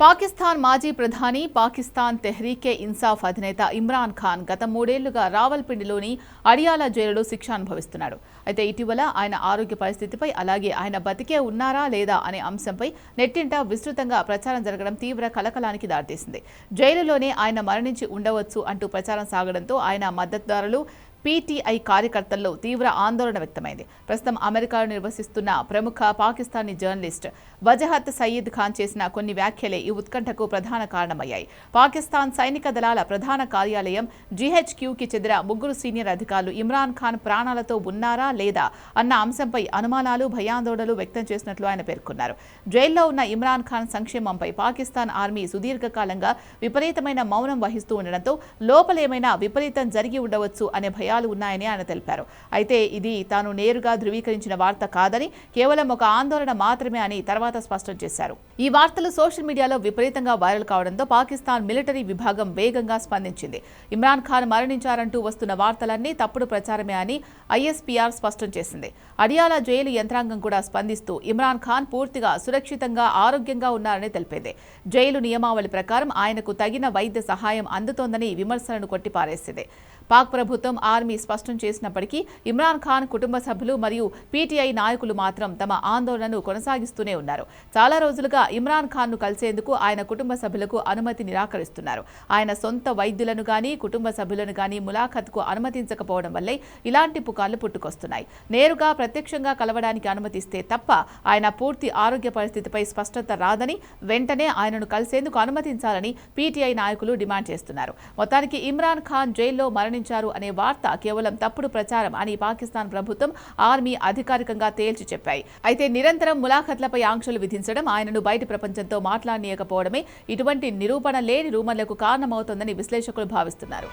పాకిస్తాన్ మాజీ ప్రధాని పాకిస్తాన్ తెహ్రీకే ఇన్సాఫ్ అధినేత ఇమ్రాన్ ఖాన్ గత 3 ఏళ్లుగా రావల్పిండిలోని అడియాలా జైలులో శిక్ష అనుభవిస్తున్నాడు. అయితే ఇటీవల ఆయన ఆరోగ్య పరిస్థితిపై అలాగే ఆయన బతికే ఉన్నారా లేదా అనే అంశంపై నెట్టింట విస్తృతంగా ప్రచారం జరగడం తీవ్ర కలకలానికి దారితీసింది. జైలులోనే ఆయన మరణించి ఉండవచ్చు అంటూ ప్రచారం సాగడంతో ఆయన మద్దతుదారులు పీటీఐ కార్యకర్తల్లో తీవ్ర ఆందోళన వ్యక్తమైంది. ప్రస్తుతం అమెరికాలో నివసిస్తున్న ప్రముఖ పాకిస్తానీ జర్నలిస్ట్ వజహత్ సయీద్ ఖాన్ చేసిన కొన్ని వ్యాఖ్యలే ఈ ఉత్కంఠకు ప్రధాన కారణమయ్యాయి. పాకిస్తాన్ సైనిక దళాల ప్రధాన కార్యాలయం జీహెచ్క్యూకి చెందిన 3 సీనియర్ అధికారులు ఇమ్రాన్ ఖాన్ ప్రాణాలతో ఉన్నారా లేదా అన్న అంశంపై అనుమానాలు, భయాందోళనలు వ్యక్తం చేసినట్లు ఆయన పేర్కొన్నారు. జైల్లో ఉన్న ఇమ్రాన్ ఖాన్ సంక్షేమంపై పాకిస్తాన్ ఆర్మీ సుదీర్ఘకాలంగా విపరీతమైన మౌనం వహిస్తూ ఉండడంతో లోపలేమైనా విపరీతం జరిగి ఉండవచ్చు అనే ఉన్నాయని ఆయన తెలిపారు. అయితే ఇది తాను నేరుగా ధృవీకరించిన వార్త కాదని, కేవలం ఒక ఆందోళన మాత్రమే అని తర్వాత స్పష్టం చేశారు. ఈ వార్తలు సోషల్ మీడియాలో విపరీతంగా వైరల్ కావడంతో పాకిస్తాన్ మిలిటరీ విభాగం వేగంగా స్పందించింది. ఇమ్రాన్ ఖాన్ మరణించారంటూ వస్తున్న వార్తలన్నీ తప్పుడు ప్రచారమే అని ఐఎస్పీఆర్ స్పష్టం చేసింది. అడియాలా జైలు యంత్రాంగం కూడా స్పందిస్తూ ఇమ్రాన్ ఖాన్ పూర్తిగా సురక్షితంగా, ఆరోగ్యంగా ఉన్నారని తెలిపింది. జైలు నియమావళి ప్రకారం ఆయనకు తగిన వైద్య సహాయం అందుతోందని విమర్శలను కొట్టిపారేసింది. పాక్ ప్రభుత్వం, ఆర్మీ స్పష్టం చేసినప్పటికీ ఇమ్రాన్ ఖాన్ కుటుంబ సభ్యులు మరియు పీటీఐ నాయకులు మాత్రం తమ ఆందోళనను కొనసాగిస్తూనే ఉన్నారు. చాలా రోజులుగా ఇమ్రాన్ ఖాన్ను కలిసేందుకు ఆయన కుటుంబ సభ్యులకు అనుమతి నిరాకరిస్తున్నారు. ఆయన సొంత వైద్యులను గానీ, కుటుంబ సభ్యులను గానీ ములాఖత్కు అనుమతించకపోవడం వల్లే ఇలాంటి పుకార్లు పుట్టుకొస్తున్నాయి. నేరుగా ప్రత్యక్షంగా కలవడానికి అనుమతిస్తే తప్ప ఆయన పూర్తి ఆరోగ్య పరిస్థితిపై స్పష్టత రాదని, వెంటనే ఆయనను కలిసేందుకు అనుమతించాలని పీటీఐ నాయకులు డిమాండ్ చేస్తున్నారు. మొత్తానికి ఇమ్రాన్ ఖాన్ జైల్లో మరణించారు అనే వార్త కేవలం తప్పుడు ప్రచారం అని పాకిస్తాన్ ప్రభుత్వం, ఆర్మీ అధికారికంగా తేల్చి చెప్పాయి. అయితే నిరంతరం ములాఖత్లపై ఆంక్షలు విధించడం, ఆయనను బయటి ప్రపంచంతో మాట్లాడనీయకపోవడమే ఇటువంటి నిరూపణ లేని రూమర్లకు కారణమవుతోందని విశ్లేషకులు భావిస్తున్నారు.